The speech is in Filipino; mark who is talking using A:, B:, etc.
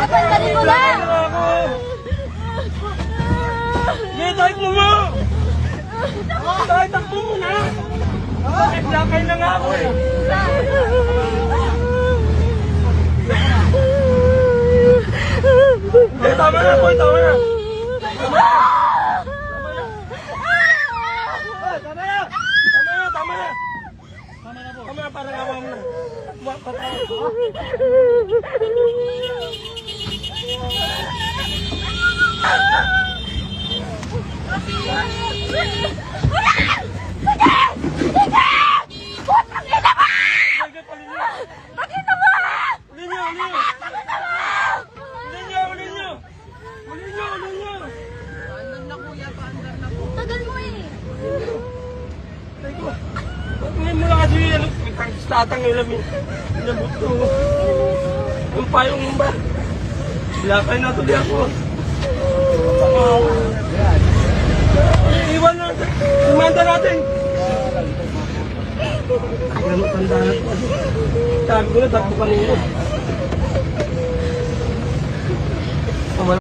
A: Dali mo na!
B: Hindi, takbo mo! Takbo mo na! Lakay na nga ako eh! Hindi, tama na po, tama na! Tama na! Tama na, parang awa mo na.
A: Tagal mo eh.
B: Ngayon mo lang kasi tatang ilamin. Inabot ko. Yung payong mo ba? Lakay na tuloy ako. Iwan na. Kumanda natin. Ay, ano tanda na ito. Sabi ko na, takbo kanina.